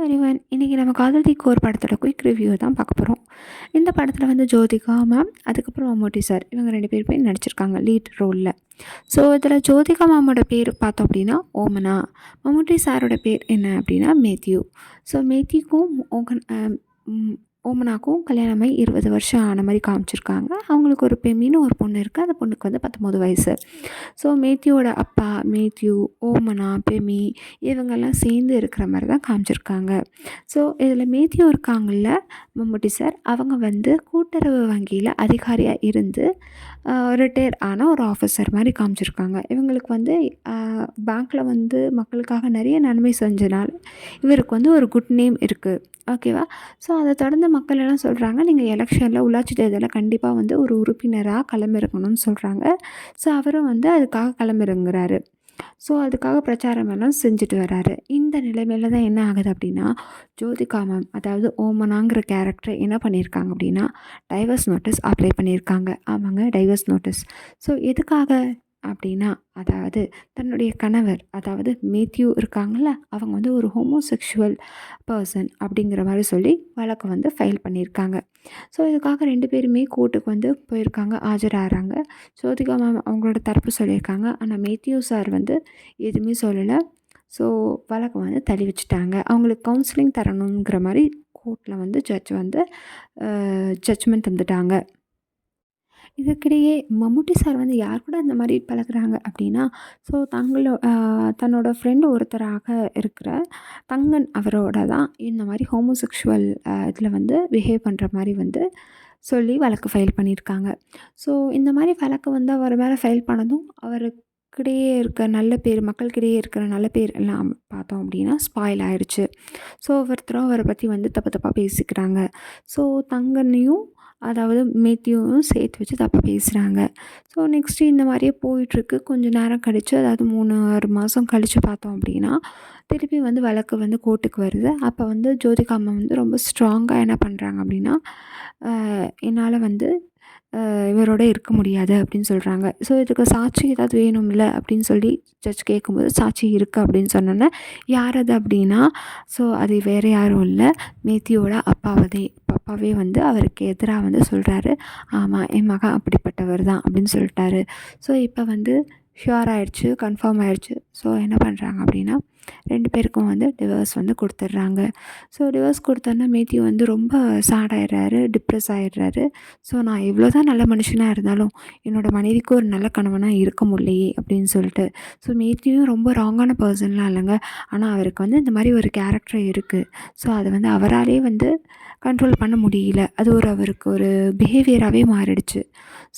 Everyone. இன்றைக்கி நம்ம காதல் தீக்கு ஒரு படத்தோட குயிக் ரிவ்யூ தான் பார்க்க போகிறோம். இந்த படத்தில் வந்து ஜோதிகா மேம், அதுக்கப்புறம் மம்முட்டி சார், இவங்க 2 பேருமே நடிச்சிருக்காங்க லீட் ரோலில். ஸோ இதில் ஜோதிகா மேமோட பேர் பார்த்தோம் அப்படின்னா ஓமனா. மம்முட்டி சாரோட பேர் என்ன அப்படின்னா மேத்யூ. ஸோ மேத்யூக்கும் ஓமனாக்கும் கல்யாணமாகி 20 வருஷம் ஆன மாதிரி காமிச்சிருக்காங்க. அவங்களுக்கு ஒரு பெண்ணின்னு ஒரு பொண்ணு இருக்குது. அந்த பொண்ணுக்கு வந்து 19 வயசு. ஸோ மேத்யூவோட அப்பா, மேத்யூ, ஓமனா, பெமி இவங்கெல்லாம் சேர்ந்து இருக்கிற மாதிரி தான் காமிச்சிருக்காங்க. ஸோ இதில் மேத்யூ இருக்காங்கல்ல, மம்முட்டி சார், அவங்க வந்து கூட்டுறவு வங்கியில் அதிகாரியாக இருந்து ரிட்டையர் ஆன ஒரு ஆஃபீஸர் மாதிரி காமிச்சிருக்காங்க. இவங்களுக்கு வந்து பேங்க்கில் வந்து மக்களுக்காக நிறைய நன்மை செஞ்சனால இவருக்கு வந்து ஒரு குட் நேம் இருக்குது. ஓகேவா? ஸோ அதை தொடர்ந்து மக்கள் எல்லாம் சொல்கிறாங்க, நீங்கள் எலெக்ஷனில் உள்ளாட்சி தேர்தலில் கண்டிப்பாக வந்து ஒரு உறுப்பினராக களமிறங்கணும்னு சொல்கிறாங்க. ஸோ அவரும் வந்து அதுக்காக களமிறங்குறாரு. ஸோ அதுக்காக பிரச்சாரம் எல்லாம் செஞ்சுட்டு வராரு. இந்த நிலைமையில் தான் என்ன ஆகுது அப்படின்னா, ஜோதிகா மேம், அதாவது ஓமனாங்கிற கேரக்டர் என்ன பண்ணியிருக்காங்க அப்படின்னா, டைவர்ஸ் நோட்டீஸ் அப்ளை பண்ணியிருக்காங்க. ஆமாங்க, டைவர்ஸ் நோட்டீஸ். ஸோ எதுக்காக அப்படின்னா, அதாவது தன்னுடைய கணவர், அதாவது மேத்யூ இருக்காங்கள்ல, அவங்க வந்து ஒரு ஹோமோசெக்ஷுவல் பர்சன் அப்படிங்கிற மாதிரி சொல்லி வழக்கு வந்து ஃபைல் பண்ணியிருக்காங்க. ஸோ இதுக்காக 2 பேருமே கோர்ட்டுக்கு வந்து போயிருக்காங்க, ஆஜராகிறாங்க. ஜோதிகா மேம் அவங்களோட தரப்பு சொல்லியிருக்காங்க. ஆனால் மேத்யூ சார் வந்து எதுவுமே சொல்லலை. ஸோ வழக்கை வந்து தள்ளி வச்சுட்டாங்க. அவங்களுக்கு கவுன்சிலிங் தரணுங்கிற மாதிரி கோர்ட்டில் வந்து ஜட்ஜ் வந்து ஜட்ஜ்மெண்ட் தந்துட்டாங்க. இதற்கிடையே மம்முட்டி சார் வந்து யார் கூட இந்த மாதிரி பழகுறாங்க அப்படின்னா, ஸோ தன்னோட ஃப்ரெண்டு ஒருத்தராக இருக்கிற தங்கன் அவரோட தான் இந்த மாதிரி ஹோமோசெக்ஷுவல் இதில் வந்து பிஹேவ் பண்ணுற மாதிரி வந்து சொல்லி வழக்கு ஃபைல் பண்ணியிருக்காங்க. ஸோ இந்த மாதிரி வழக்கு வந்து அவர் மேலே ஃபைல் பண்ணதும் அவருக்கிடையே இருக்க நல்ல பேர், மக்களுக்கிடையே இருக்கிற நல்ல பேர் எல்லாம் பார்த்தோம் அப்படின்னா ஸ்பாயில் ஆயிடுச்சு. ஸோ ஒவ்வொருத்தரும் அவரை பற்றி வந்து தப்பு தப்பாக பேசிக்கிறாங்க. ஸோ தங்கனையும், அதாவது மேத்யூவும் சேர்த்து வச்சு தப்பாக பேசுகிறாங்க. ஸோ நெக்ஸ்ட்டு இந்த மாதிரியே போயிட்டுருக்கு. கொஞ்சம் நேரம் கழித்து, அதாவது 3, 6 மாதம் கழித்து பார்த்தோம் அப்படின்னா, திருப்பி வந்து வழக்கு வந்து கோர்ட்டுக்கு வருது. அப்போ வந்து ஜோதிகா அம்மா வந்து ரொம்ப ஸ்ட்ராங்காக என்ன பண்ணுறாங்க அப்படின்னா, என்னால் வந்து இவரோட இருக்க முடியாது அப்படின்னு சொல்கிறாங்க. ஸோ இதுக்கு சாட்சி ஏதாவது வேணும்ல அப்படின்னு சொல்லி ஜட்ஜ் கேட்கும்போது, சாட்சி இருக்குது அப்படின்னு சொன்னோன்னே, யார் அது அப்படின்னா, ஸோ அது வேறு யாரும் இல்லை, மேத்யூவோட அப்பாவே வந்து அவருக்கு எதிராக வந்து சொல்கிறாரு. ஆமாம், என் மகன் அப்படிப்பட்டவர் தான் அப்படின்னு சொல்லிட்டாரு. ஸோ இப்போ வந்து ஷுர் ஆயிடுச்சு, கன்ஃபார்ம் ஆயிடுச்சு. ஸோ என்ன பண்ணுறாங்க அப்படின்னா, 2 பேருக்கும் வந்து டிவோர்ஸ் வந்து கொடுத்துட்றாங்க. ஸோ டிவோர்ஸ் கொடுத்தோன்னா மேத்யூ வந்து ரொம்ப சேட் ஆயிடுறாரு, டிப்ரெஸ் ஆயிடுறாரு. ஸோ நான் எவ்வளோ தான் நல்ல மனுஷனாக இருந்தாலும் என்னோடய மனைவிக்கு ஒரு நல்ல கணவனாக இருக்க முடியலையே அப்படின்னு சொல்லிட்டு. ஸோ மேத்யூவும் ரொம்ப ராங்கான பர்சன்லாம் இல்லைங்க. ஆனால் அவருக்கு வந்து இந்த மாதிரி ஒரு கேரக்டர் இருக்குது. ஸோ அதை வந்து அவராலே வந்து கண்ட்ரோல் பண்ண முடியல. அது அவருக்கு ஒரு பிஹேவியராகவே மாறிடுச்சு.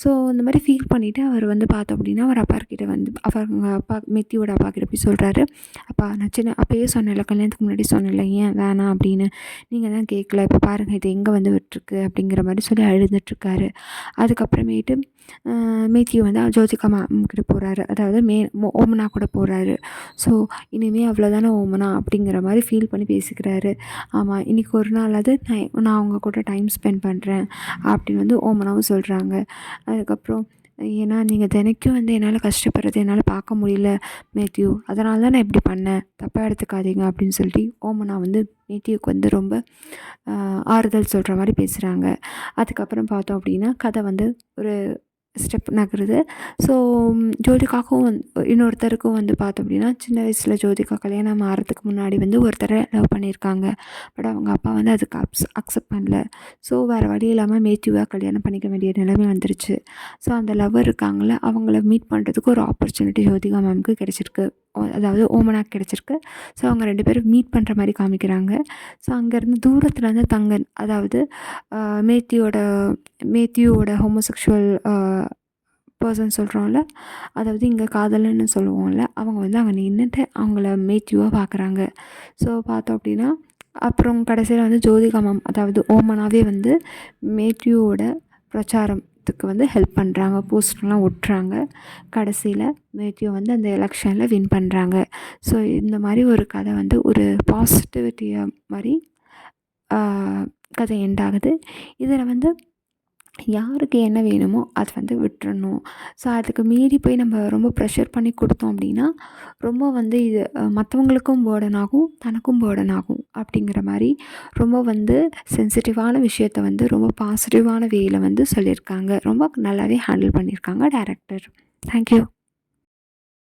ஸோ இந்த மாதிரி ஃபீல் பண்ணிவிட்டு அவர் வந்து பார்த்தோம் அப்படின்னா, அவர் அப்பாக்கிட்ட வந்து அவங்க அப்பா, மேத்யூவோட அப்பாக்கிட்ட போய் சொல்கிறாரு, அப்பா நான் அப்போயே சொன்னேன்ல, கல்யாணத்துக்கு முன்னாடி சொன்னேன்ல, ஏன் வேணாம் அப்படின்னு, நீங்கள் தான் கேட்கல, இப்போ பாருங்கள் இது எங்கே வந்து விட்டுருக்கு அப்படிங்கிற மாதிரி சொல்லி அழுதுட்டுருக்காரு. அதுக்கப்புறமேட்டு மேத்யூ வந்து ஜோதிகா மேம் கிட்ட போகிறாரு, அதாவது ஓமனா கூட போகிறாரு. ஸோ இனிமேல் அவ்வளோதானே ஓமனா அப்படிங்கிற மாதிரி ஃபீல் பண்ணி பேசிக்கிறாரு. ஆமாம், இன்றைக்கி ஒரு நாளாவது நான் அவங்க கூட டைம் ஸ்பெண்ட் பண்ணுறேன் அப்படின்னு வந்து ஓமனாவும் சொல்கிறாங்க. அதுக்கப்புறம், ஏன்னா நீங்கள் தினைக்கும் வந்து என்னால் கஷ்டப்படுறது என்னால் பார்க்க முடியல மேத்யூ, அதனால தான் நான் இப்படி பண்ணேன், தப்பாக எடுத்துக்காதீங்க அப்படின்னு சொல்லிட்டு ஓமனா வந்து மேத்யூக்கு வந்து ரொம்ப ஆறுதல் சொல்கிற மாதிரி பேசுகிறாங்க. அதுக்கப்புறம் பார்த்தோம் அப்படின்னா கதை வந்து ஒரு ஸ்டெப் நகருது. ஸோ ஜோதிகாவுக்கும் இன்னொருத்தருக்கும் வந்து பார்த்தோம் அப்படின்னா, சின்ன வயசில் ஜோதிகா கல்யாணம் ஆகிறதுக்கு முன்னாடி வந்து ஒருத்தரை லவ் பண்ணியிருக்காங்க. பட் அவங்க அப்பா வந்து அதுக்கு அக்செப்ட் பண்ணல. ஸோ வேறு வழி இல்லாமல் மேத்யூவாக கல்யாணம் பண்ணிக்க வேண்டிய நிலைமை வந்துருச்சு. ஸோ அந்த லவ்வர் இருக்காங்கள, அவங்கள மீட் பண்ணுறதுக்கு ஒரு ஆப்பர்ச்சுனிட்டி ஜோதிகா மேமுக்கு கிடச்சிருக்கு, அதாவது ஓமனாக்கு கிடச்சிருக்கு. ஸோ அவங்க 2 பேரும் மீட் பண்ணுற மாதிரி காமிக்கிறாங்க. ஸோ அங்கேருந்து தூரத்துலேருந்து தங்கன், அதாவது மேத்யூவோட ஹோமோசெக்ஷுவல் பர்சன் சொல்கிறோம்ல, அதாவது இங்கே காதலன்னு சொல்லுவோம்ல, அவங்க வந்து அங்கே நின்றுட்டு அவங்கள மேத்யூவாக பார்க்குறாங்க. ஸோ பார்த்தோம் அப்படின்னா, அப்புறம் கடைசியில் வந்து ஜோதிகா மேம், அதாவது ஓமனாவே வந்து மேத்யூவோட பிரச்சாரத்துக்கு வந்து ஹெல்ப் பண்ணுறாங்க, போஸ்டர்லாம் ஒட்டுறாங்க. கடைசியில் மேத்யூ வந்து அந்த எலெக்ஷனில் வின் பண்ணுறாங்க. ஸோ இந்த மாதிரி ஒரு கதை வந்து ஒரு பாசிட்டிவிட்டியாக மாதிரி கதை எண்ட் ஆகுது. இதில் வந்து யாருக்கு என்ன வேணுமோ அது வந்து விட்டுறணும். ஸோ அதுக்கு மீறி போய் நம்ம ரொம்ப ப்ரெஷர் பண்ணி கொடுத்தோம் அப்படின்னா ரொம்ப வந்து இது மற்றவங்களுக்கும் பேர்டன் ஆகும், தனக்கும் பேர்டன் ஆகும் அப்படிங்கிற மாதிரி ரொம்ப வந்து சென்சிட்டிவான விஷயத்த வந்து ரொம்ப பாசிட்டிவான வேல வந்து சொல்லியிருக்காங்க. ரொம்ப நல்லாவே ஹேண்டில் பண்ணியிருக்காங்க டைரக்டர். Thank you.